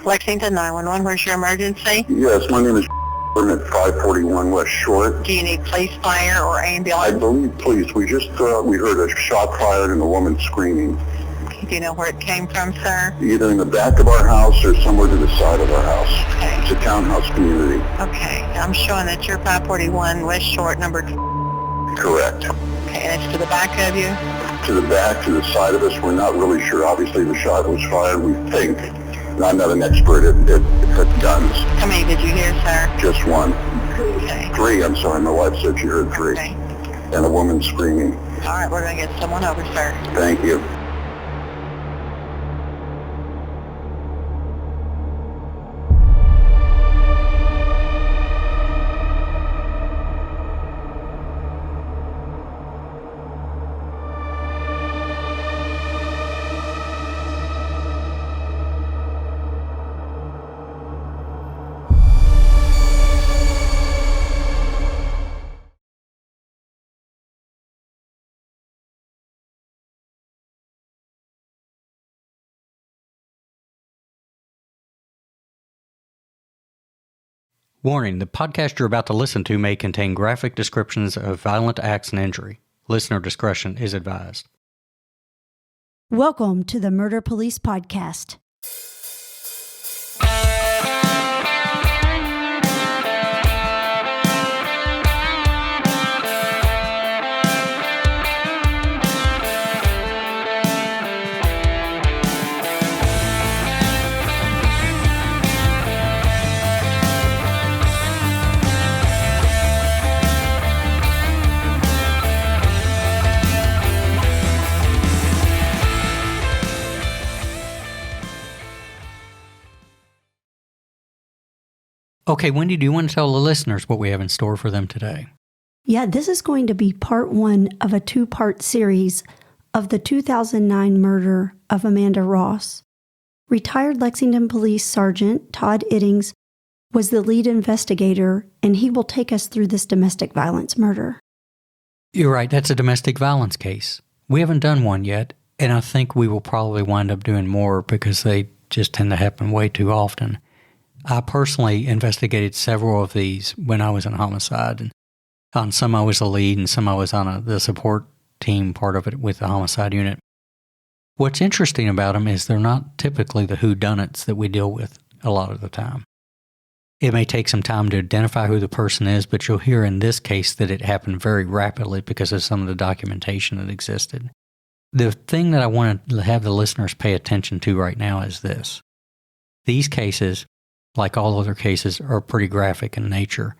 Lexington 911, where's your emergency? Yes, my name is I'm at 541 West Short. Do you need police, fire, or ambulance? I believe police. We heard a shot fired and a woman screaming. Do you know where it came from, sir? Either in the back of our house or somewhere to the side of our house. Okay. It's a townhouse community. Okay, I'm showing that you're 541 West Short, number... Correct. Okay, and it's to the back of you? To the back, to the side of us. We're not really sure. Obviously, the shot was fired, we think. And I'm not an expert at guns. How many did you hear, sir? Just one. Okay. Three, I'm sorry. My wife said she heard three. Okay. And a woman screaming. All right, we're going to get someone over, sir. Thank you. Warning, the podcast you're about to listen to may contain graphic descriptions of violent acts and injury. Listener discretion is advised. Welcome to the Murder Police Podcast. Okay, Wendy, do you want to tell the listeners what we have in store for them today? Yeah, this is going to be part one of a two-part series of the 2009 murder of Amanda Ross. Retired Lexington Police Sergeant Todd Iddings was the lead investigator, and he will take us through this domestic violence murder. You're right, that's a domestic violence case. We haven't done one yet, and I think we will probably wind up doing more because they just tend to happen way too often. I personally investigated several of these when I was in homicide, and on some I was the lead and some I was on the support team part of it with the homicide unit. What's interesting about them is they're not typically the whodunits that we deal with a lot of the time. It may take some time to identify who the person is, but you'll hear in this case that it happened very rapidly because of some of the documentation that existed. The thing that I want to have the listeners pay attention to right now is this. These cases, like all other cases, are pretty graphic in nature.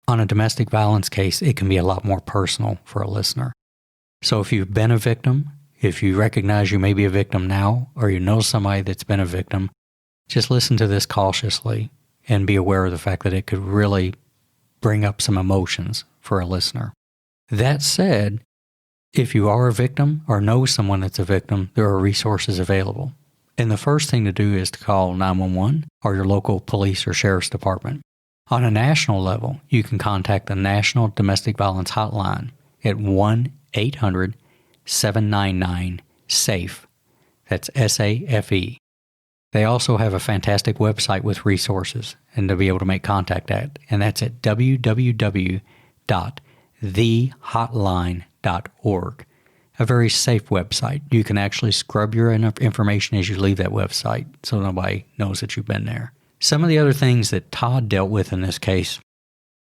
On a domestic violence case, it can be a lot more personal for a listener. So if you've been a victim, if you recognize you may be a victim now, or you know somebody that's been a victim, just listen to this cautiously and be aware of the fact that it could really bring up some emotions for a listener. That said, if you are a victim or know someone that's a victim, there are resources available. And the first thing to do is to call 911 or your local police or sheriff's department. On a national level, you can contact the National Domestic Violence Hotline at 1-800-799-SAFE. That's SAFE. They also have a fantastic website with resources and to be able to make contact at, and that's at www.thehotline.org. A very safe website. You can actually scrub your information as you leave that website so nobody knows that you've been there. Some of the other things that Todd dealt with in this case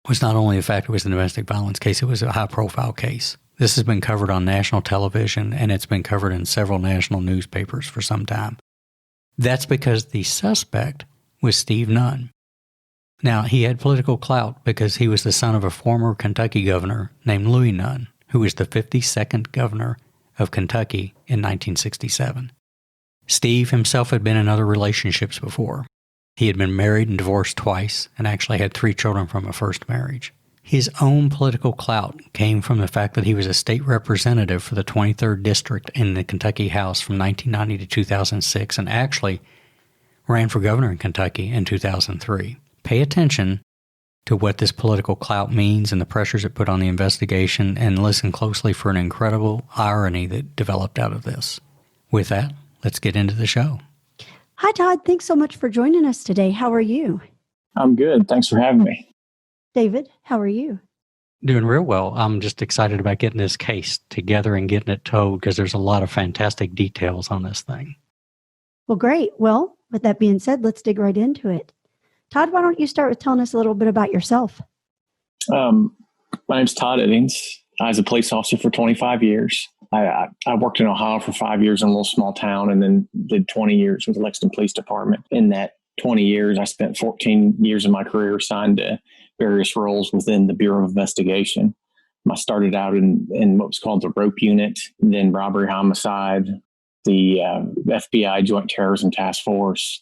was not only the fact it was a domestic violence case, it was a high-profile case. This has been covered on national television, and it's been covered in several national newspapers for some time. That's because the suspect was Steve Nunn. Now, he had political clout because he was the son of a former Kentucky governor named Louis Nunn, who was the 52nd governor of Kentucky in 1967. Steve himself had been in other relationships before. He had been married and divorced twice and actually had 3 children from a first marriage. His own political clout came from the fact that he was a state representative for the 23rd District in the Kentucky House from 1990 to 2006 and actually ran for governor in Kentucky in 2003. Pay attention to what this political clout means and the pressures it put on the investigation, and listen closely for an incredible irony that developed out of this. With that, let's get into the show. Hi, Todd. Thanks so much for joining us today. How are you? I'm good. Thanks for having me. David, how are you? Doing real well. I'm just excited about getting this case together and getting it told because there's a lot of fantastic details on this thing. Well, great. Well, with that being said, let's dig right into it. Todd, why don't you start with telling us a little bit about yourself? My name's Todd Iddings. I was a police officer for 25 years. I worked in Ohio for 5 years in a little small town and then did 20 years with the Lexington Police Department. In that 20 years, I spent 14 years of my career assigned to various roles within the Bureau of Investigation. I started out in what was called the rope unit, then robbery homicide, the FBI Joint Terrorism Task Force,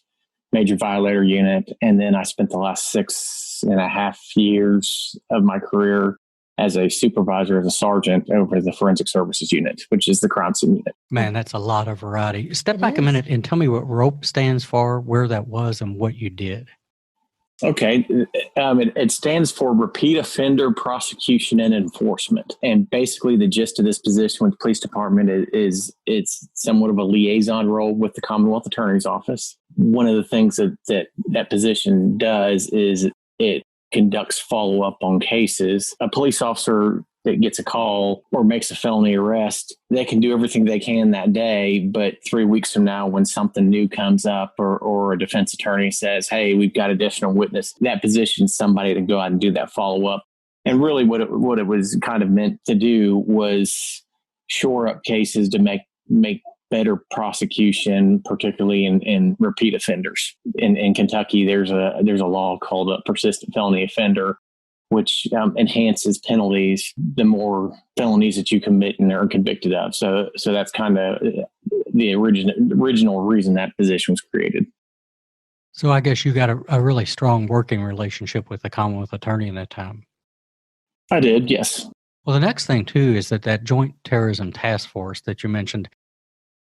major violator unit, and then I spent the last 6.5 years of my career as a supervisor, as a sergeant over the forensic services unit, which is the crime scene unit. Man, that's a lot of variety. Step back a minute and tell me what ROPE stands for, where that was, and what you did. Okay. It stands for Repeat Offender Prosecution and Enforcement. And basically the gist of this position with the police department is it's somewhat of a liaison role with the Commonwealth Attorney's Office. One of the things that position does is it conducts follow-up on cases. A police officer that gets a call or makes a felony arrest, they can do everything they can that day. But 3 weeks from now, when something new comes up or a defense attorney says, hey, we've got additional witness, that positions somebody to go out and do that follow-up. And really what it was kind of meant to do was shore up cases to make better prosecution, particularly in repeat offenders. In Kentucky, there's a law called a persistent felony offender, which enhances penalties the more felonies that you commit and are convicted of. So that's kind of the original reason that position was created. So I guess you got a really strong working relationship with the Commonwealth Attorney in that time. I did, yes. Well, the next thing, too, is that Joint Terrorism Task Force that you mentioned.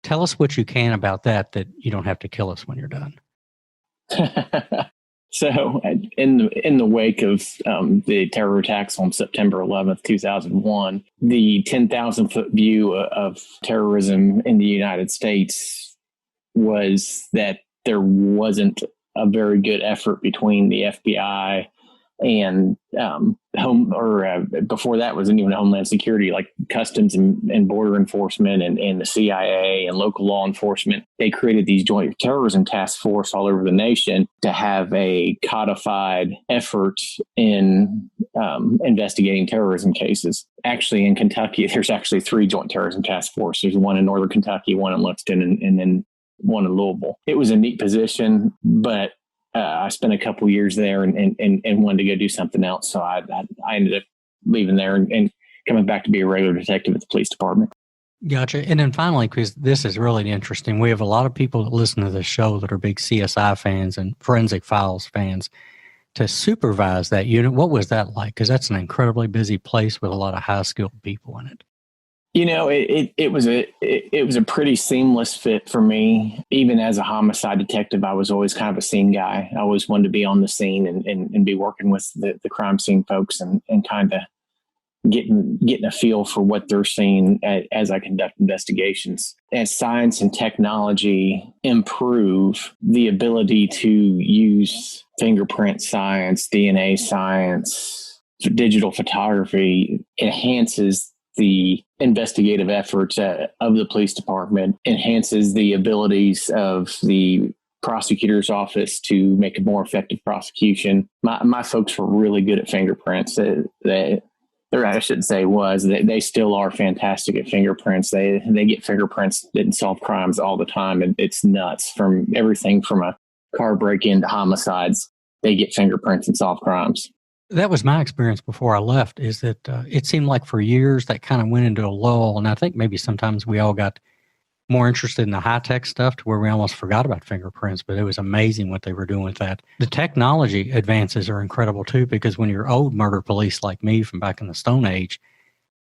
Tell us what you can about that you don't have to kill us when you're done. So in the wake of the terror attacks on September 11th, 2001, the 10,000-foot view of terrorism in the United States was that there wasn't a very good effort between the FBI and before that wasn't even Homeland Security, like Customs and Border Enforcement and the CIA and local law enforcement. They created these joint terrorism task force all over the nation to have a codified effort in investigating terrorism cases. Actually, in Kentucky, there's actually 3 joint terrorism task forces. There's one in Northern Kentucky, one in Lexington, and then one in Louisville. It was a neat position, but I spent a couple years there and wanted to go do something else. So I ended up leaving there and coming back to be a regular detective at the police department. Gotcha. And then finally, because this is really interesting, we have a lot of people that listen to this show that are big CSI fans and Forensic Files fans. To supervise that unit, what was that like? Because that's an incredibly busy place with a lot of high-skilled people in it. You know, it was a pretty seamless fit for me. Even as a homicide detective, I was always kind of a scene guy. I always wanted to be on the scene and be working with the crime scene folks and kind of getting a feel for what they're seeing as I conduct investigations. As science and technology improve, the ability to use fingerprint science, DNA science, digital photography enhances the investigative efforts of the police department, enhances the abilities of the prosecutor's office to make a more effective prosecution. My folks were really good at fingerprints. I shouldn't say they still are fantastic at fingerprints. They get fingerprints and solve crimes all the time. And it's nuts, from everything from a car break-in to homicides. They get fingerprints and solve crimes. That was my experience before I left, is that it seemed like for years that kind of went into a lull. And I think maybe sometimes we all got more interested in the high-tech stuff to where we almost forgot about fingerprints, but it was amazing what they were doing with that. The technology advances are incredible too, because when you're old murder police like me from back in the Stone Age,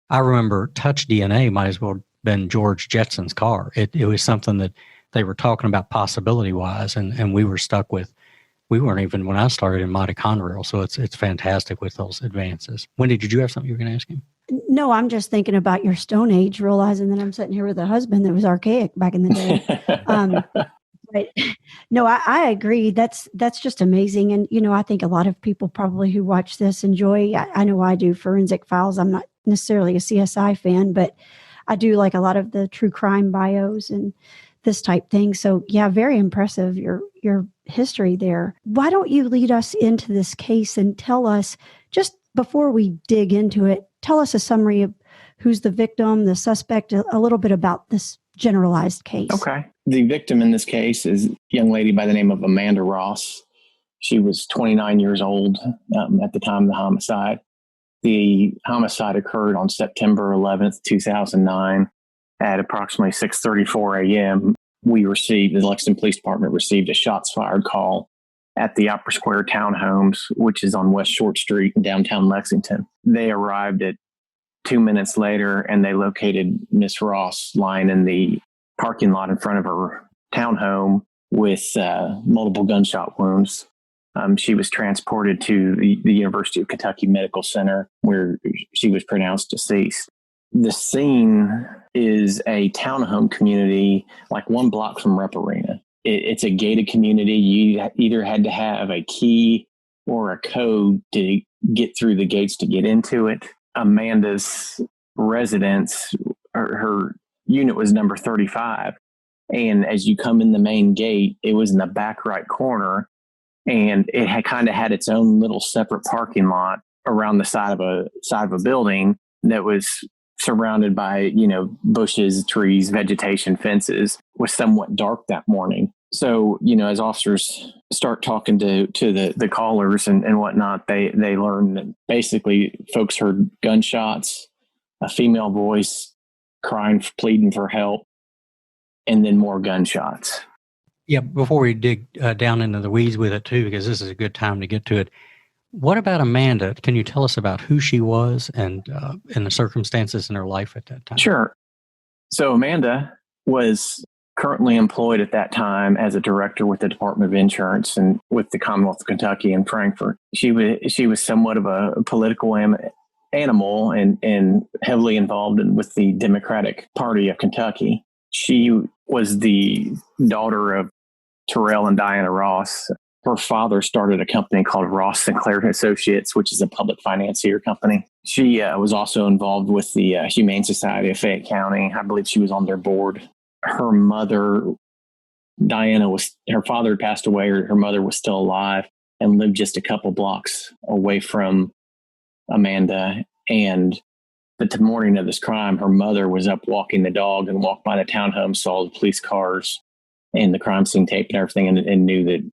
I remember touch DNA might as well have been George Jetson's car. It was something that they were talking about possibility-wise, and we were stuck with. We weren't even, when I started, in mitochondrial, so it's fantastic with those advances. Wendy, did you have something you were going to ask him? No, I'm just thinking about your Stone Age, realizing that I'm sitting here with a husband that was archaic back in the day. Right. No, I agree. That's just amazing. And, I think a lot of people probably who watch this enjoy, I know I do, Forensic Files. I'm not necessarily a CSI fan, but I do like a lot of the true crime bios and this type thing. So yeah, very impressive, your history there. Why don't you lead us into this case and tell us, just before we dig into it, tell us a summary of who's the victim, the suspect, a little bit about this generalized case. Okay. The victim in this case is a young lady by the name of Amanda Ross. She was 29 years old at the time of the homicide. The homicide occurred on September 11th, 2009 at approximately 6:34 a.m. The Lexington Police Department received a shots fired call at the Opera Square Townhomes, which is on West Short Street in downtown Lexington. They arrived at 2 minutes later, and they located Miss Ross lying in the parking lot in front of her townhome with multiple gunshot wounds. She was transported to the University of Kentucky Medical Center, where she was pronounced deceased. The scene is a townhome community, like 1 block from Rep Arena. It's a gated community. You either had to have a key or a code to get through the gates to get into it. Amanda's residence, her unit was number 35. And as you come in the main gate, it was in the back right corner. And it had kind of had its own little separate parking lot around the side of a building that was surrounded by, bushes, trees, vegetation, fences. It was somewhat dark that morning. So, as officers start talking to the callers and whatnot, they learn that basically folks heard gunshots, a female voice crying, pleading for help, and then more gunshots. Yeah, before we dig down into the weeds with it too, because this is a good time to get to it. What about Amanda? Can you tell us about who she was and the circumstances in her life at that time? Sure. So Amanda was currently employed at that time as a director with the Department of Insurance and with the Commonwealth of Kentucky in Frankfort. She was somewhat of a political animal and heavily involved with the Democratic Party of Kentucky. She was the daughter of Terrell and Diana Ross. Her father started a company called Ross Sinclair and Associates, which is a public financier company. She was also involved with the Humane Society of Fayette County. I believe she was on their board. Her mother, Diana, her father had passed away. Her mother was still alive and lived just a couple blocks away from Amanda. And the morning of this crime, her mother was up walking the dog and walked by the townhome, saw the police cars and the crime scene tape and everything, and knew that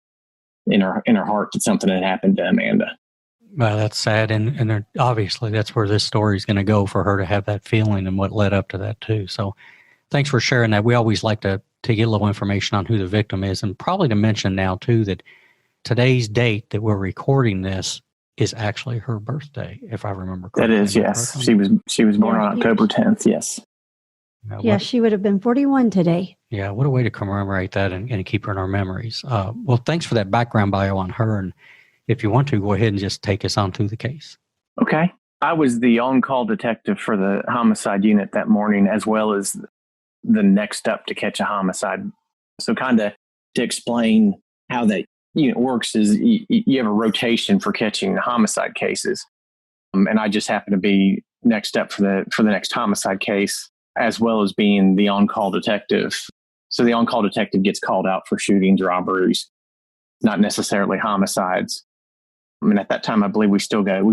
in her heart that something had happened to Amanda. Well, that's sad, and obviously that's where this story is going to go, for her to have that feeling and what led up to that too. So thanks for sharing that. We always like to get a little information on who the victim is, and probably to mention now too that today's date that we're recording this is actually her birthday, if I remember correctly. That is, yes. She was born on October 10th, yes. She would have been 41 today. Yeah, what a way to commemorate that and keep her in our memories. Well, thanks for that background bio on her. And if you want to, go ahead and just take us on through the case. Okay. I was the on-call detective for the homicide unit that morning, as well as the next step to catch a homicide. So kind of to explain how that unit works is you have a rotation for catching homicide cases. And I just happen to be next step for the next homicide case, as well as being the on-call detective. So the on-call detective gets called out for shootings, robberies, not necessarily homicides. I mean, at that time, I believe we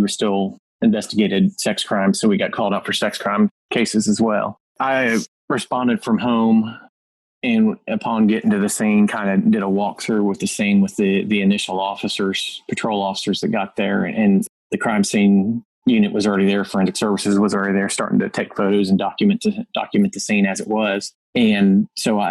were still investigated sex crimes, so we got called out for sex crime cases as well. I responded from home, and upon getting to the scene, kind of did a walkthrough with the scene with the initial patrol officers that got there, and the crime scene unit was already there. Forensic services was already there, starting to take photos and document the scene as it was. And so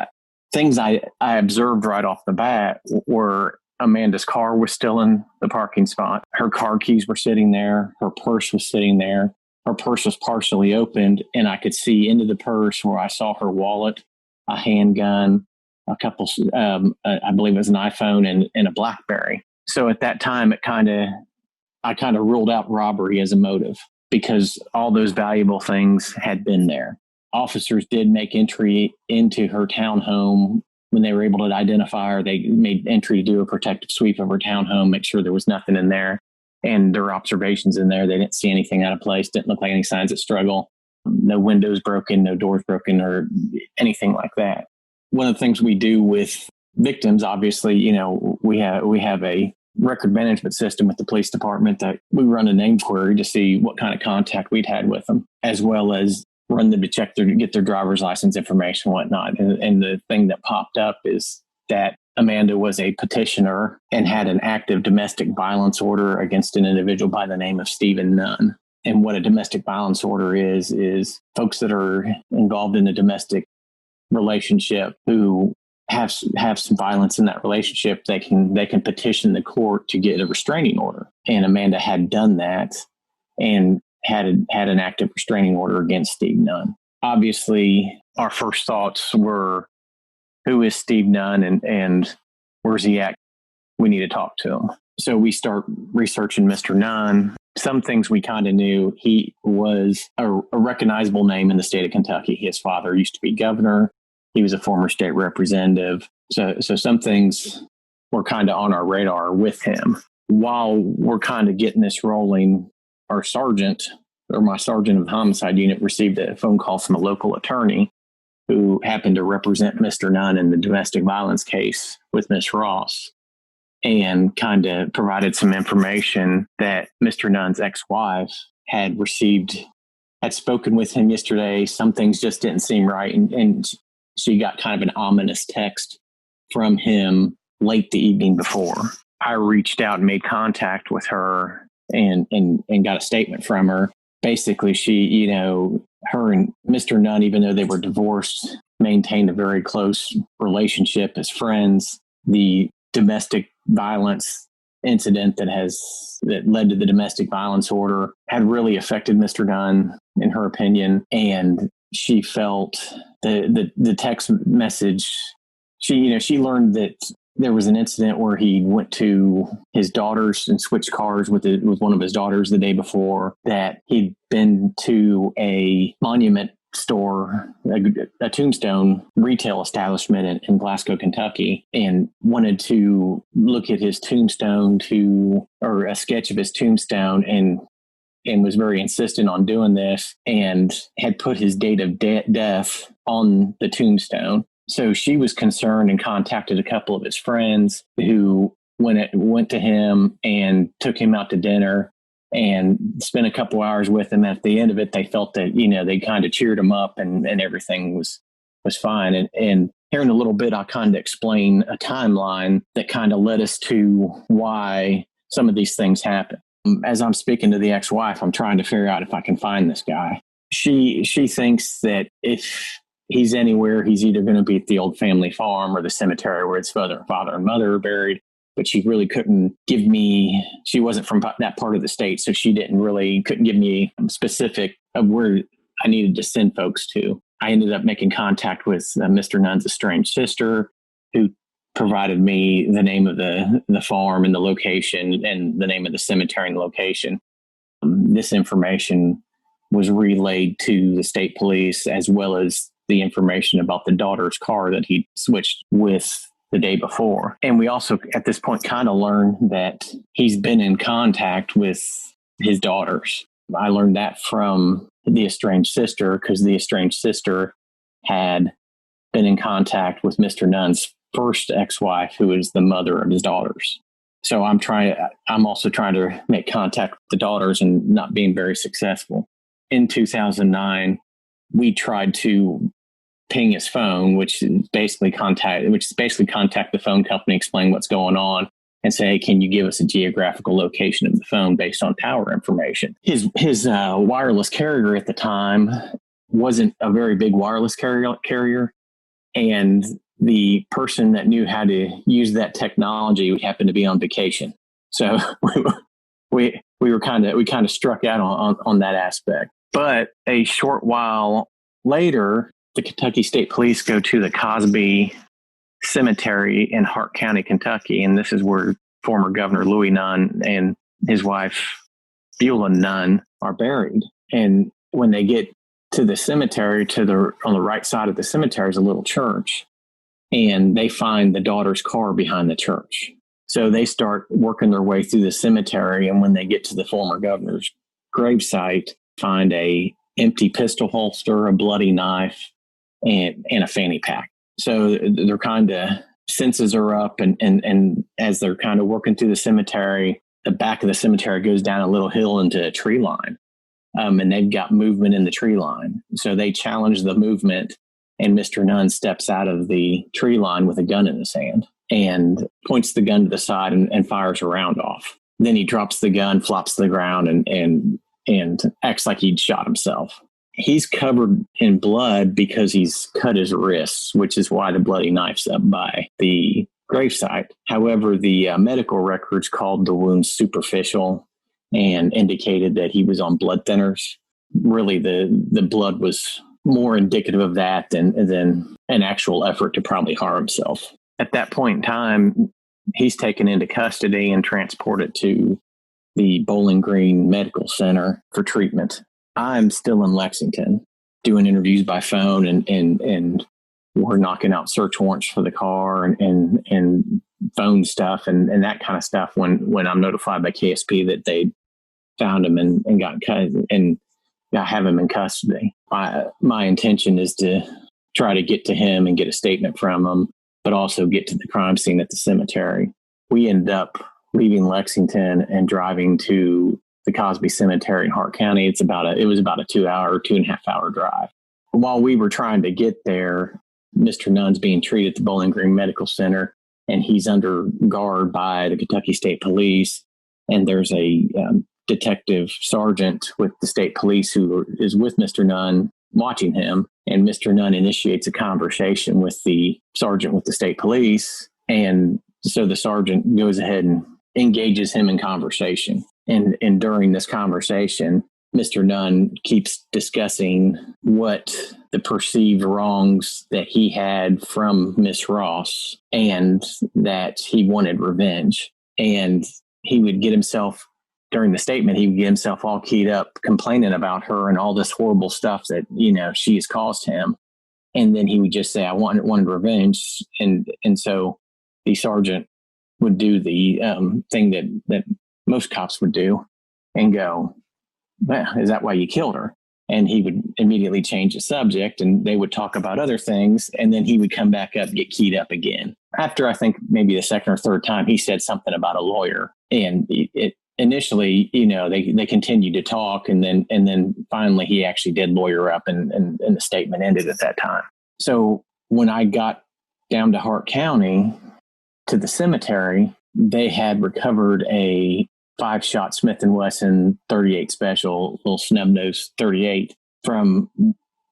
things I observed right off the bat were Amanda's car was still in the parking spot. Her car keys were sitting there. Her purse was sitting there. Her purse was partially opened, and I could see into the purse where I saw her wallet, a handgun, a couple, I believe it was an iPhone and a BlackBerry. So at that time, I kind of ruled out robbery as a motive. because all those valuable things had been there. Officers did make entry into her townhome when they were able to identify her. They made entry to do a protective sweep of her townhome, make sure there was nothing in there. And there were observations in there. They didn't see anything out of place, didn't look like any signs of struggle. No windows broken, no doors broken, or anything like that. One of the things we do with victims, obviously, we have a record management system with the police department that we run a name query to see what kind of contact we'd had with them, as well as run them to check get their driver's license information and whatnot. And the thing that popped up is that Amanda was a petitioner and had an active domestic violence order against an individual by the name of Steve Nunn. And what a domestic violence order is folks that are involved in a domestic relationship who have some violence in that relationship. They can petition the court to get a restraining order. And Amanda had done that and had an active restraining order against Steve Nunn. Obviously, our first thoughts were, who is Steve Nunn and where's he at? We need to talk to him. So we start researching Mr. Nunn. Some things we kind of knew. He was a recognizable name in the state of Kentucky. His father used to be governor. He was a former state representative. So some things were kind of on our radar with him. While we're kind of getting this rolling, my sergeant of the homicide unit received a phone call from a local attorney who happened to represent Mr. Nunn in the domestic violence case with Miss Ross, and kind of provided some information that Mr. Nunn's ex-wife had spoken with him yesterday. Some things just didn't seem right. And she got kind of an ominous text from him late the evening before. I reached out and made contact with her and got a statement from her. Basically, she, her and Mr. Nunn, even though they were divorced, maintained a very close relationship as friends. The domestic violence incident that led to the domestic violence order had really affected Mr. Nunn, in her opinion, and she felt the text message. She learned that there was an incident where he went to his daughter's and switched cars with one of his daughters the day before, that he'd been to a monument store, a tombstone retail establishment in Glasgow, Kentucky, and wanted to look at his tombstone or a sketch of his tombstone, and was very insistent on doing this, and had put his date of death on the tombstone. So she was concerned and contacted a couple of his friends who went to him and took him out to dinner and spent a couple hours with him. At the end of it, they felt that, they kind of cheered him up and everything was fine. And here in a little bit, I'll kind of explain a timeline that kind of led us to why some of these things happen. As I'm speaking to the ex-wife, I'm trying to figure out if I can find this guy. She thinks that if he's anywhere, he's either going to be at the old family farm or the cemetery where his father and mother are buried. But she really couldn't give me, she wasn't from that part of the state, so she couldn't give me specific of where I needed to send folks to. I ended up making contact with Mr. Nunn's estranged sister, who provided me the name of the farm and the location and the name of the cemetery and the location. This information was relayed to the state police, as well as the information about the daughter's car that he switched with the day before. And we also, at this point, kind of learned that he's been in contact with his daughters. I learned that from the estranged sister, because the estranged sister had been in contact with Mr. Nunn's first ex-wife, who is the mother of his daughters. So I'm also trying to make contact with the daughters and not being very successful. In 2009, we tried to ping his phone, which is basically contact the phone company, explain what's going on, and say, hey, can you give us a geographical location of the phone based on tower information? His wireless carrier at the time wasn't a very big wireless carrier, and the person that knew how to use that technology happened to be on vacation. So we kind of struck out on that aspect. But a short while later, the Kentucky State Police go to the Cosby Cemetery in Hart County, Kentucky, and this is where former Governor Louis Nunn and his wife Beulah Nunn are buried. And when they get to the cemetery, on the right side of the cemetery is a little church, and they find the daughter's car behind the church. So they start working their way through the cemetery, and when they get to the former governor's gravesite, find a empty pistol holster, a bloody knife, and a fanny pack. So they're kind of, senses are up, and as they're kind of working through the cemetery, the back of the cemetery goes down a little hill into a tree line. And they've got movement in the tree line. So they challenge the movement, and Mr. Nunn steps out of the tree line with a gun in his hand and points the gun to the side and fires a round off. Then he drops the gun, flops to the ground, and acts like he'd shot himself. He's covered in blood because he's cut his wrists, which is why the bloody knife's up by the gravesite. However, the medical records called the wounds superficial and indicated that he was on blood thinners. Really, the blood was more indicative of that than an actual effort to probably harm himself. At that point in time, he's taken into custody and transported to the Bowling Green Medical Center for treatment. I'm still in Lexington doing interviews by phone, and we're knocking out search warrants for the car and phone stuff and that kind of stuff when I'm notified by KSP that they found him and have him in custody. My intention is to try to get to him and get a statement from him, but also get to the crime scene at the cemetery. We ended up leaving Lexington and driving to the Cosby Cemetery in Hart County. It was about a 2.5 hour drive. While we were trying to get there, Mr. Nunn's being treated at the Bowling Green Medical Center, and he's under guard by the Kentucky State Police. And there's a detective sergeant with the state police who is with Mr. Nunn watching him. And Mr. Nunn initiates a conversation with the sergeant with the state police. And so the sergeant goes ahead and engages him in conversation. And during this conversation, Mr. Nunn keeps discussing what the perceived wrongs that he had from Miss Ross and that he wanted revenge. And he would get himself, during the statement, he would get himself all keyed up, complaining about her and all this horrible stuff that, she has caused him. And then he would just say, I wanted revenge. And so the sergeant would do the thing that most cops would do and go, well, is that why you killed her? And he would immediately change the subject, and they would talk about other things. And then he would come back up, get keyed up again. After I think maybe the second or third time, he said something about a lawyer. And it initially, they continued to talk. And then finally he actually did lawyer up, and the statement ended at that time. So when I got down to Hart County to the cemetery, they had recovered a 5-shot Smith & Wesson 38 special, little snub-nosed 38 from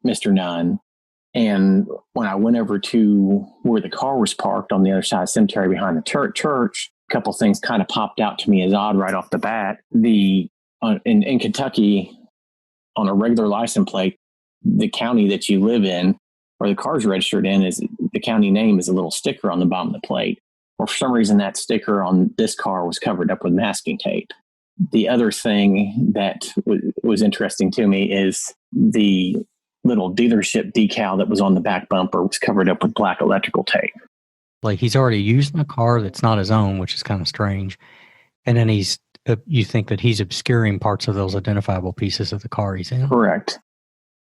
Mr. Nunn. And when I went over to where the car was parked on the other side of the cemetery behind the church, a couple things kind of popped out to me as odd right off the bat. In Kentucky, on a regular license plate, the county that you live in or the car's registered in, is the county name is a little sticker on the bottom of the plate. Or for some reason, that sticker on this car was covered up with masking tape. The other thing that was interesting to me is the little dealership decal that was on the back bumper was covered up with black electrical tape. Like, he's already using a car that's not his own, which is kind of strange. And then you think that he's obscuring parts of those identifiable pieces of the car he's in. Correct.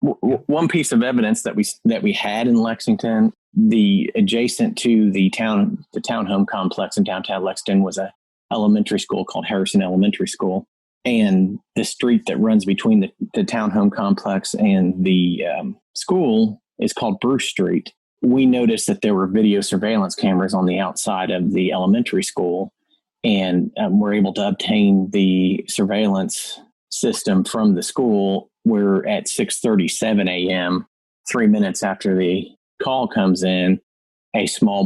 One piece of evidence that we had in Lexington, the adjacent to the townhome complex in downtown Lexington was a elementary school called Harrison Elementary School. And the street that runs between the townhome complex and the school is called Bruce Street. We noticed that there were video surveillance cameras on the outside of the elementary school, and we're able to obtain the surveillance system from the school, where at 6:37 a.m., 3 minutes after the call comes in, a small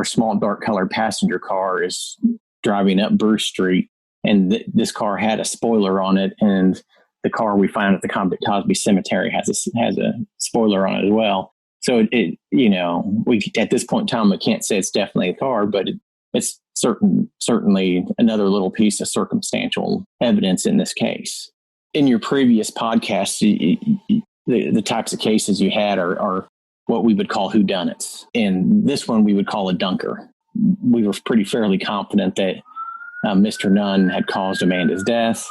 small dark colored passenger car is driving up Bruce Street. And this car had a spoiler on it, and the car we found at the Cosby Cemetery has a spoiler on it as well. So we at this point in time, we can't say it's definitely a car, but it's certainly another little piece of circumstantial evidence in this case. In your previous podcast, the types of cases you had are what we would call whodunits. And this one we would call a dunker. We were pretty fairly confident that Mr. Nunn had caused Amanda's death.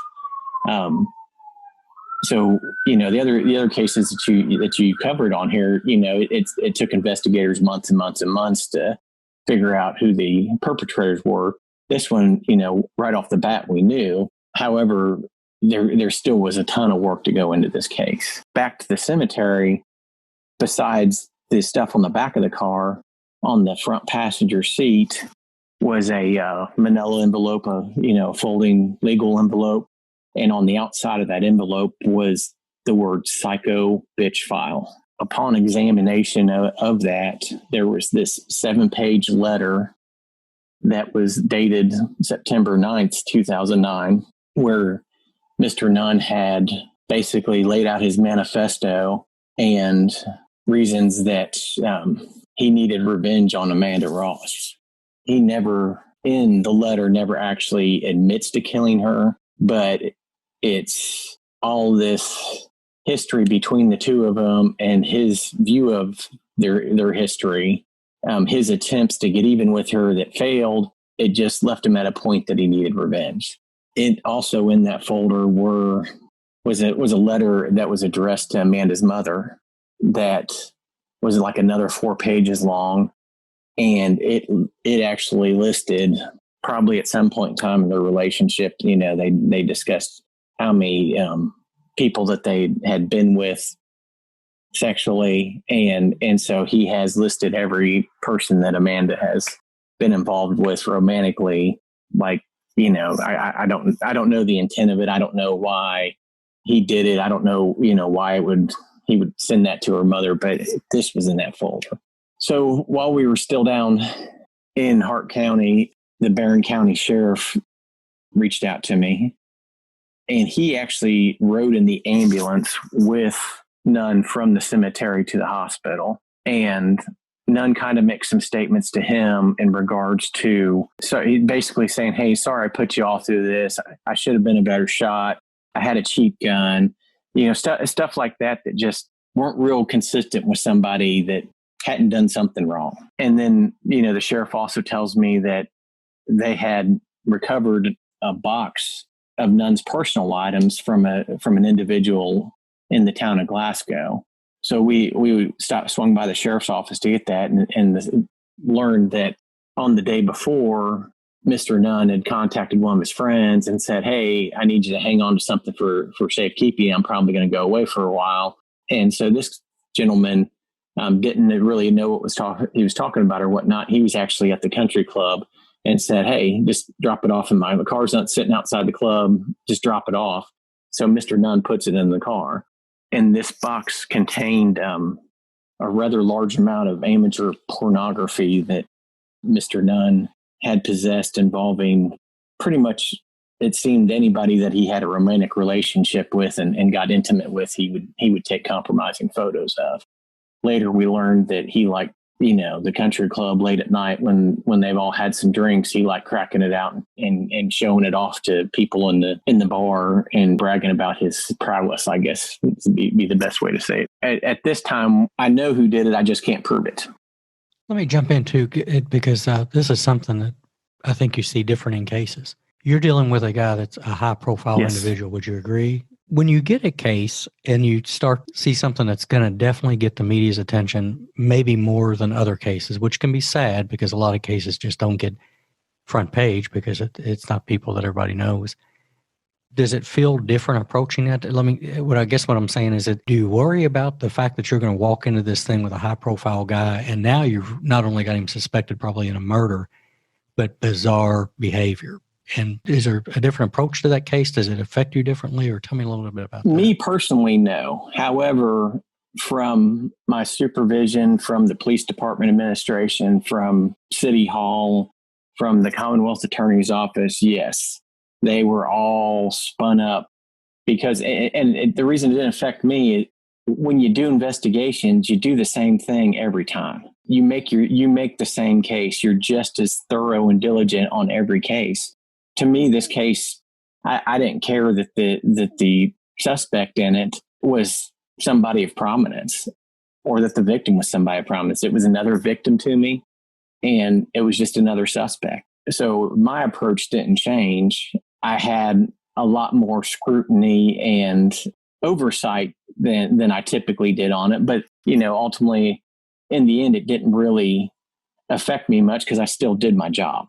So, the other cases that you covered on here, it took investigators months and months and months to figure out who the perpetrators were. This one, right off the bat, we knew. However, there still was a ton of work to go into this case. Back to the cemetery, besides the stuff on the back of the car, on the front passenger seat was a manila envelope, a folding legal envelope. And on the outside of that envelope was the word psycho bitch file. Upon examination of that, there was this 7-page letter that was dated September 9th, 2009, where Mr. Nunn had basically laid out his manifesto and reasons that he needed revenge on Amanda Ross. He in the letter never actually admits to killing her, but it's all this history between the two of them and his view of their history, his attempts to get even with her that failed. It just left him at a point that he needed revenge. It also in that folder was a letter that was addressed to Amanda's mother that was like another 4 pages long. And it actually listed, probably at some point in time in their relationship, they discussed how many people that they had been with sexually. And so he has listed every person that Amanda has been involved with romantically. Like, I don't know the intent of it. I don't know why he did it. I don't know, why he would send that to her mother, but this was in that folder. So while we were still down in Hart County, the Barron County Sheriff reached out to me, and he actually rode in the ambulance with Nunn from the cemetery to the hospital. And Nunn kind of makes some statements to him in regards to, so he's basically saying, hey, sorry, I put you all through this. I should have been a better shot. I had a cheap gun, stuff like that just weren't real consistent with somebody that hadn't done something wrong. And then, the sheriff also tells me that they had recovered a box of Nunn's personal items from an individual in the town of Glasgow. So we swung by the sheriff's office to get that and learned that on the day before, Mr. Nunn had contacted one of his friends and said, hey, I need you to hang on to something for safekeeping. I'm probably going to go away for a while. And so this gentleman didn't really know what he was talking about or whatnot. He was actually at the country club and said, hey, just drop it off in the car's not sitting outside the club. Just drop it off. So Mr. Nunn puts it in the car. And this box contained a rather large amount of amateur pornography that Mr. Nunn had possessed, involving pretty much, it seemed, anybody that he had a romantic relationship with and got intimate with, he would take compromising photos of. Later, we learned that he liked, the country club late at night when they've all had some drinks, he liked cracking it out and showing it off to people in the bar and bragging about his prowess, I guess would be the best way to say it. At this time, I know who did it. I just can't prove it. Let me jump into it because this is something that I think you see different in cases. You're dealing with a guy that's a high-profile Yes. individual. Would you agree? When you get a case and you see something that's going to definitely get the media's attention, maybe more than other cases, which can be sad because a lot of cases just don't get front page because it's not people that everybody knows. Does it feel different approaching that? I guess what I'm saying is that do you worry about the fact that you're going to walk into this thing with a high-profile guy and now you've not only got him suspected probably in a murder, but bizarre behavior? And is there a different approach to that case? Does it affect you differently? Or tell me a little bit about that. Me personally, no. However, from my supervision, from the police department administration, from City Hall, from the Commonwealth Attorney's Office, yes, they were all spun up because, and the reason it didn't affect me, when you do investigations, you do the same thing every time. you make the same case. You're just as thorough and diligent on every case. To me, this case, I didn't care that the suspect in it was somebody of prominence or that the victim was somebody of prominence. It was another victim to me, and it was just another suspect. So my approach didn't change. I had a lot more scrutiny and oversight than I typically did on it. But, ultimately, in the end, it didn't really affect me much because I still did my job.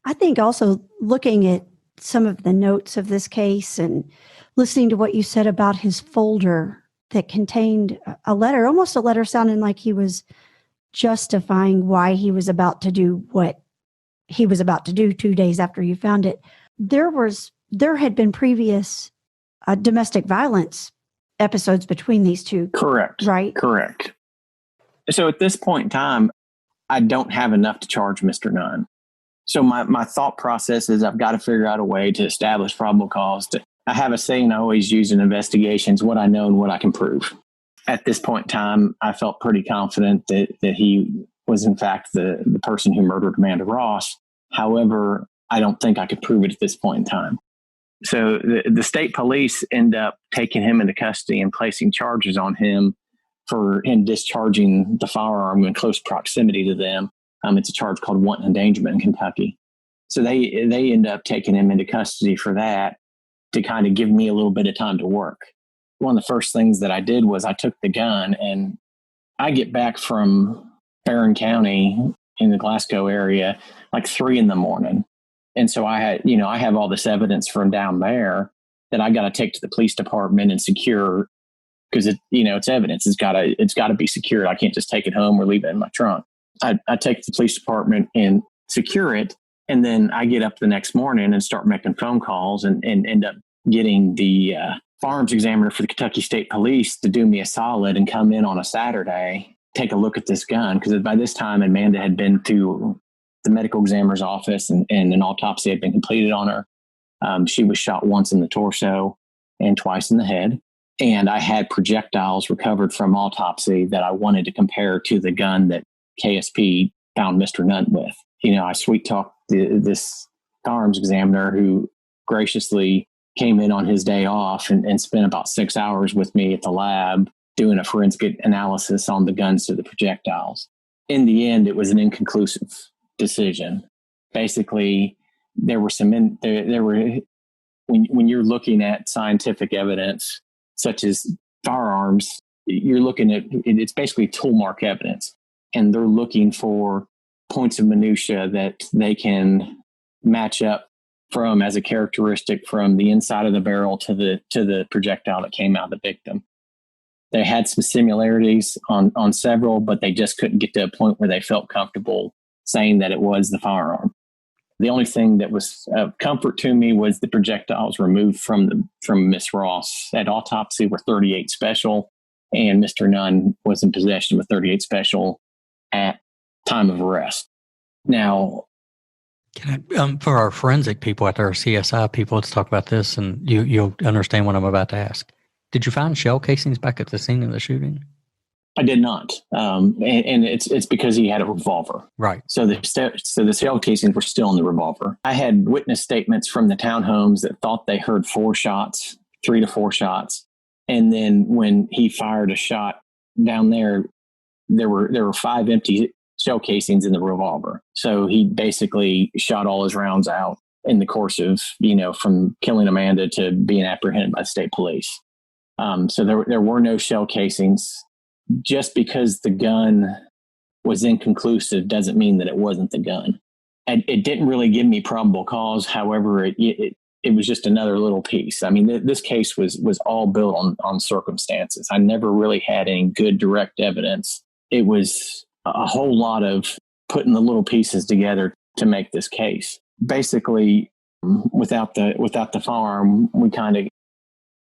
I think also looking at some of the notes of this case and listening to what you said about his folder that contained a letter, almost a letter sounding like he was justifying why he was about to do what he was about to do 2 days after you found it. There had been previous domestic violence episodes between these two. Correct. Right? Correct. So at this point in time, I don't have enough to charge Mr. Nunn. So my thought process is I've got to figure out a way to establish probable cause. I have a saying I always use in investigations: what I know and what I can prove. At this point in time, I felt pretty confident that he was in fact the person who murdered Amanda Ross. However, I don't think I could prove it at this point in time. So the state police end up taking him into custody and placing charges on him for him discharging the firearm in close proximity to them. It's a charge called wanton endangerment in Kentucky. So they end up taking him into custody for that to kind of give me a little bit of time to work. One of the first things that I did was I took the gun, and I get back from Barron County in the Glasgow area like 3 a.m. And so I have all this evidence from down there that I got to take to the police department and secure, because it's evidence. It's got to be secured. I can't just take it home or leave it in my trunk. I take it to the police department and secure it. And then I get up the next morning and start making phone calls and end up getting the firearms examiner for the Kentucky State Police to do me a solid and come in on a Saturday, take a look at this gun. Because by this time, Amanda had been to the medical examiner's office and an autopsy had been completed on her. She was shot once in the torso and twice in the head. And I had projectiles recovered from autopsy that I wanted to compare to the gun that KSP found Mr. Nunn with. I sweet talked this firearms examiner who graciously came in on his day off and spent about 6 hours with me at the lab doing a forensic analysis on the guns to the projectiles. In the end, it was an inconclusive decision. Basically, there were when you're looking at scientific evidence such as firearms, you're looking at it's basically tool mark evidence, and they're looking for points of minutia that they can match up from as a characteristic from the inside of the barrel to the projectile that came out of the victim. They had some similarities on several, but they just couldn't get to a point where they felt comfortable saying that it was the firearm. The only thing that was of comfort to me was the projectiles removed from Miss Ross at autopsy were .38 special, and Mr. Nunn was in possession of a .38 special at time of arrest. Now, can I, for our forensic people out there, our CSI people, let's talk about this, and you'll understand what I'm about to ask. Did you find shell casings back at the scene of the shooting? I did not, and it's because he had a revolver. Right. So the shell casings were still in the revolver. I had witness statements from the townhomes that thought they heard 3 to 4 shots, and then when he fired a shot down there, there were 5 empty shell casings in the revolver. So he basically shot all his rounds out in the course of from killing Amanda to being apprehended by the state police. So there were no shell casings. Just because the gun was inconclusive doesn't mean that it wasn't the gun. And it didn't really give me probable cause. However, it was just another little piece. I mean, this case was all built on circumstances. I never really had any good direct evidence. It was a whole lot of putting the little pieces together to make this case. Basically, without the firearm,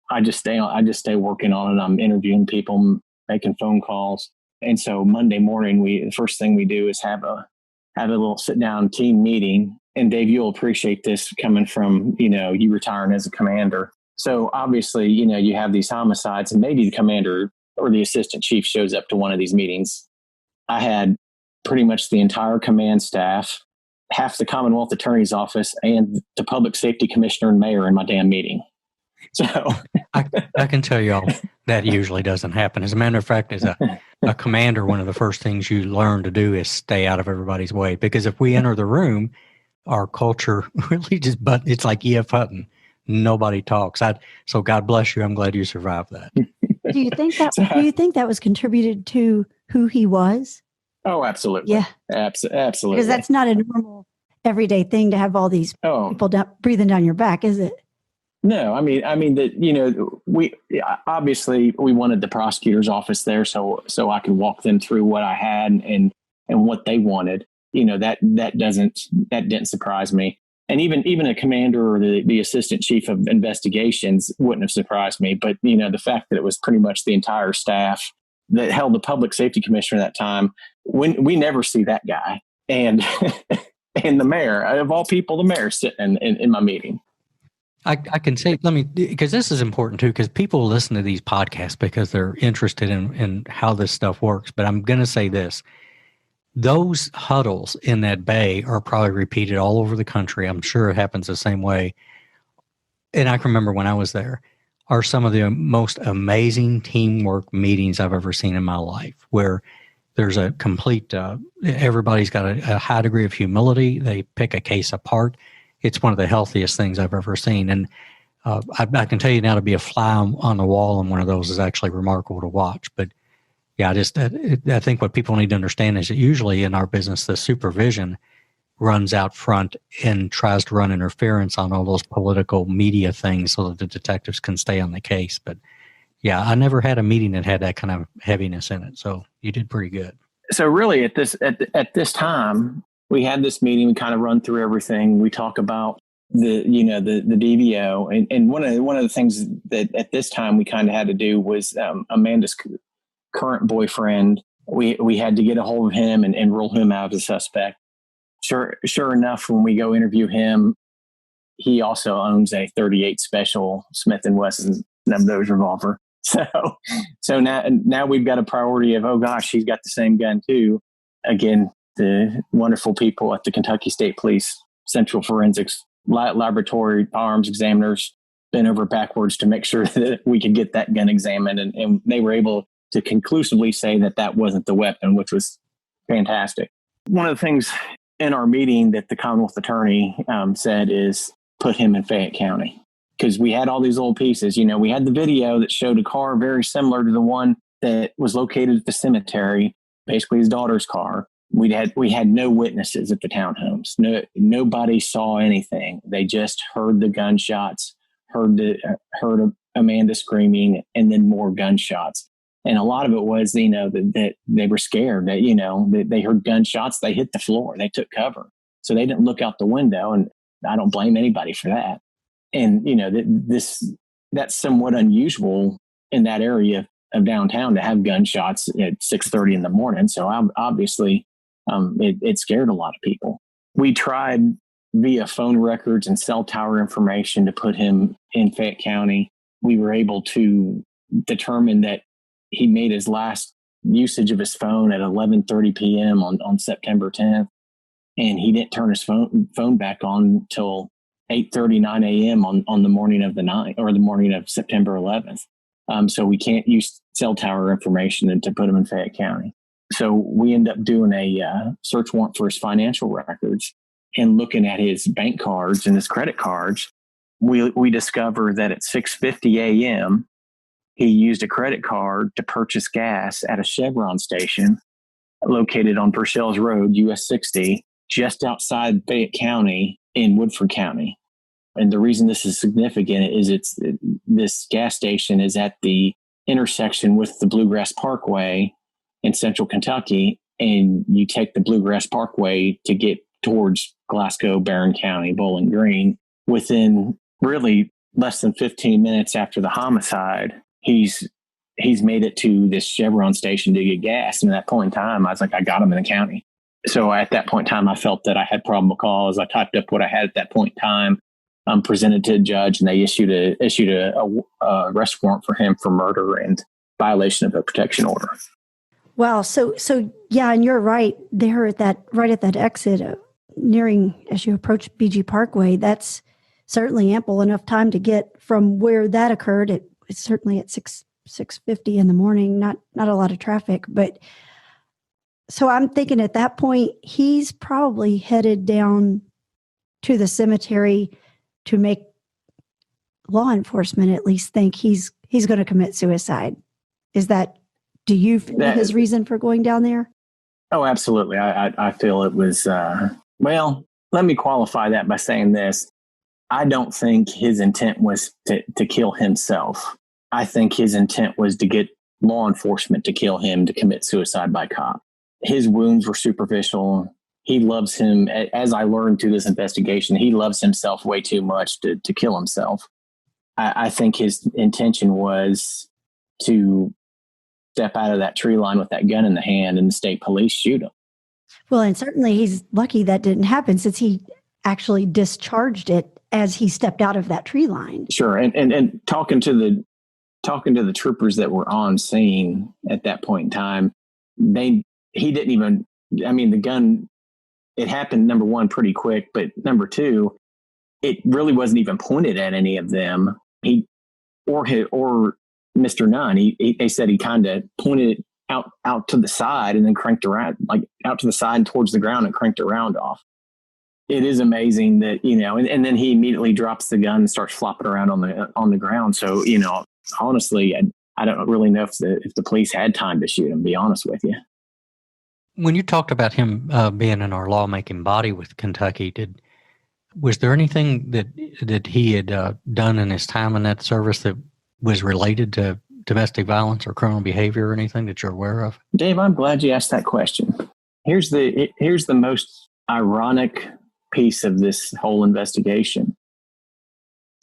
I just stay working on it. I'm interviewing people, making phone calls. And so Monday morning, the first thing we do is have a little sit down team meeting. And Dave, you'll appreciate this coming from, you retiring as a commander. So obviously, you have these homicides, and maybe the commander or the assistant chief shows up to one of these meetings. I had pretty much the entire command staff, half the Commonwealth Attorney's Office, and the Public Safety Commissioner and Mayor in my damn meeting. So I can tell you all that usually doesn't happen. As a matter of fact, as a commander, one of the first things you learn to do is stay out of everybody's way. Because if we enter the room, our culture really it's like E.F. Hutton. Nobody talks. So God bless you. I'm glad you survived that. Do you think that was contributed to who he was? Oh, absolutely. Yeah. Absolutely. Because that's not a normal everyday thing to have all these people breathing down your back, is it? No, I mean that, we obviously we wanted the prosecutor's office there so I could walk them through what I had and what they wanted. That didn't surprise me. And even a commander or the assistant chief of investigations wouldn't have surprised me. But, the fact that it was pretty much the entire staff that held the public safety commissioner at that time, we never see that guy. And and the mayor, of all people, the mayor sitting in my meeting. I can say, because this is important too, because people listen to these podcasts because they're interested in how this stuff works. But I'm going to say this. Those huddles in that bay are probably repeated all over the country. I'm sure it happens the same way. And I can remember when I was there, are some of the most amazing teamwork meetings I've ever seen in my life, where there's a complete, everybody's got a high degree of humility. They pick a case apart. It's one of the healthiest things I've ever seen. And I can tell you now, to be a fly on the wall in one of those is actually remarkable to watch. But yeah, I think what people need to understand is that usually in our business, the supervision runs out front and tries to run interference on all those political media things so that the detectives can stay on the case. But yeah, I never had a meeting that had that kind of heaviness in it. So you did pretty good. So really at this time, we had this meeting, we kind of run through everything. We talk about the DVO. And one of the things that at this time we kind of had to do was Amanda's current boyfriend. We had to get a hold of him and rule him out as a suspect. Sure enough, when we go interview him, he also owns a .38 Special Smith & Wesson nose revolver. So now we've got a priority of, oh gosh, he's got the same gun too. Again, the wonderful people at the Kentucky State Police Central Forensics Laboratory arms examiners bent over backwards to make sure that we could get that gun examined. And they were able to conclusively say that wasn't the weapon, which was fantastic. One of the things in our meeting that the Commonwealth Attorney said is put him in Fayette County, because we had all these old pieces. We had the video that showed a car very similar to the one that was located at the cemetery, basically his daughter's car. We had no witnesses at the townhomes. Nobody saw anything. They just heard the gunshots, heard Amanda screaming, and then more gunshots. And a lot of it was, that they were scared that, they heard gunshots, they hit the floor, they took cover. So they didn't look out the window, and I don't blame anybody for that. And, that's somewhat unusual in that area of downtown to have gunshots at 6:30 in the morning. So obviously it scared a lot of people. We tried via phone records and cell tower information to put him in Fayette County. We were able to determine that he made his last usage of his phone at 11:30 p.m. on September 10th, and he didn't turn his phone back on until 8:39 a.m. on the morning of the 9th, or the morning of September 11th. So we can't use cell tower information to put him in Fayette County. So we end up doing a search warrant for his financial records and looking at his bank cards and his credit cards. We discover that at 6:50 a.m., he used a credit card to purchase gas at a Chevron station located on Purcell's Road, US 60, just outside Fayette County in Woodford County. And the reason this is significant is this gas station is at the intersection with the Bluegrass Parkway in central Kentucky, and you take the Bluegrass Parkway to get towards Glasgow, Barron County, Bowling Green. Within really less than 15 minutes after the homicide, he's made it to this Chevron station to get gas. And at that point in time, I was like, I got him in the county. So at that point in time, I felt that I had probable cause. I typed up what I had at that point in time, presented to a judge, and they issued a arrest warrant for him for murder and violation of a protection order. Wow. So yeah, and you're right there at that exit, nearing as you approach BG Parkway. That's certainly ample enough time to get from where that occurred. It's certainly at 6:50 in the morning. Not a lot of traffic, but so I'm thinking at that point he's probably headed down to the cemetery to make law enforcement at least think he's going to commit suicide. Do you feel his reason for going down there? Oh, absolutely. I feel it was, well, let me qualify that by saying this. I don't think his intent was to kill himself. I think his intent was to get law enforcement to kill him, to commit suicide by cop. His wounds were superficial. He loves him. As I learned through this investigation, he loves himself way too much to kill himself. I think his intention was to step out of that tree line with that gun in the hand and the state police shoot him. Well, and certainly he's lucky that didn't happen, since he actually discharged it as he stepped out of that tree line. Sure. And talking to the troopers that were on scene at that point in time, the gun, it happened, number one, pretty quick, but number two, it really wasn't even pointed at any of them. Or Mr. Nunn, they said he kind of pointed it out to the side and then cranked around, like out to the side and towards the ground, and cranked around off. It is amazing that, and then he immediately drops the gun and starts flopping around on the ground. So, honestly, I don't really know if the police had time to shoot him, to be honest with you. When you talked about him being in our lawmaking body with Kentucky, was there anything that he had done in his time in that service that was related to domestic violence or criminal behavior or anything that you're aware of? Dave, I'm glad you asked that question. Here's the most ironic piece of this whole investigation.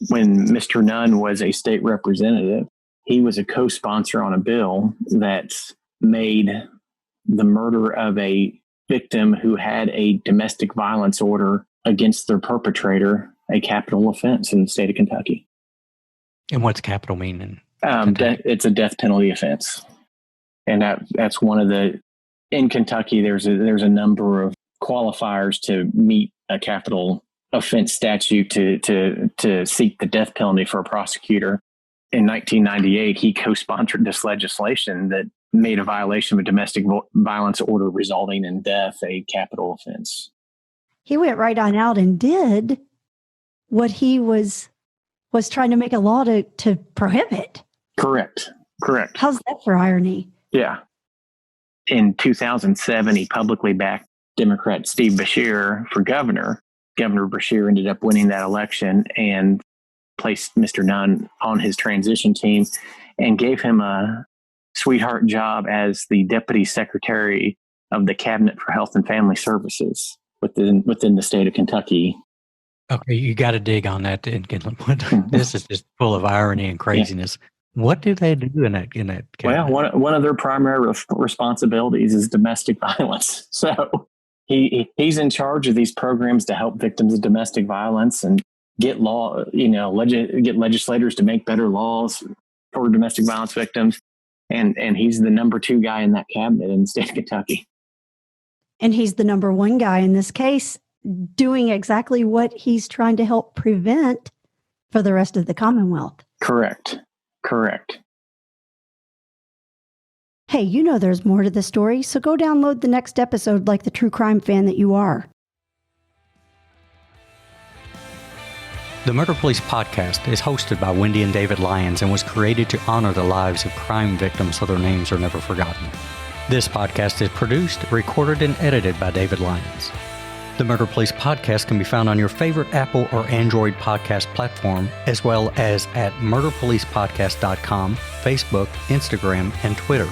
When Mr. Nunn was a state representative, he was a co-sponsor on a bill that made the murder of a victim who had a domestic violence order against their perpetrator a capital offense in the state of Kentucky. And what's capital mean? It's a death penalty offense. And that's one of in Kentucky, there's a number of qualifiers to meet a capital offense statute to seek the death penalty for a prosecutor. In 1998, he co-sponsored this legislation that made a violation of a domestic violence order resulting in death a capital offense. He went right on out and did what he was trying to make a law to prohibit. Correct. How's that for irony? Yeah. In 2007, he publicly backed Democrat Steve Beshear for governor. Governor Beshear ended up winning that election and placed Mr. Nunn on his transition team and gave him a sweetheart job as the Deputy Secretary of the Cabinet for Health and Family Services within the state of Kentucky. Okay, you got to dig on that. This is just full of irony and craziness. Yeah. What do they do in that cabinet? Well, one of their primary responsibilities is domestic violence. So he's in charge of these programs to help victims of domestic violence and get get legislators to make better laws for domestic violence victims. And he's the number 2 guy in that cabinet in the state of Kentucky. And he's the number 1 guy in this case, doing exactly what he's trying to help prevent for the rest of the Commonwealth. Correct. Hey, there's more to the story, so go download the next episode like the true crime fan that you are. The Murder Police podcast is hosted by Wendy and David Lyons and was created to honor the lives of crime victims so their names are never forgotten. This podcast is produced, recorded, and edited by David Lyons. The Murder Police podcast can be found on your favorite Apple or Android podcast platform, as well as at murderpolicepodcast.com, Facebook, Instagram, and Twitter.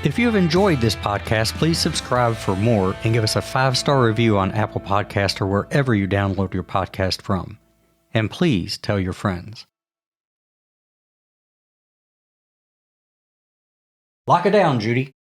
If you have enjoyed this podcast, please subscribe for more and give us a 5-star review on Apple Podcast or wherever you download your podcast from. And please tell your friends. Lock it down, Judy.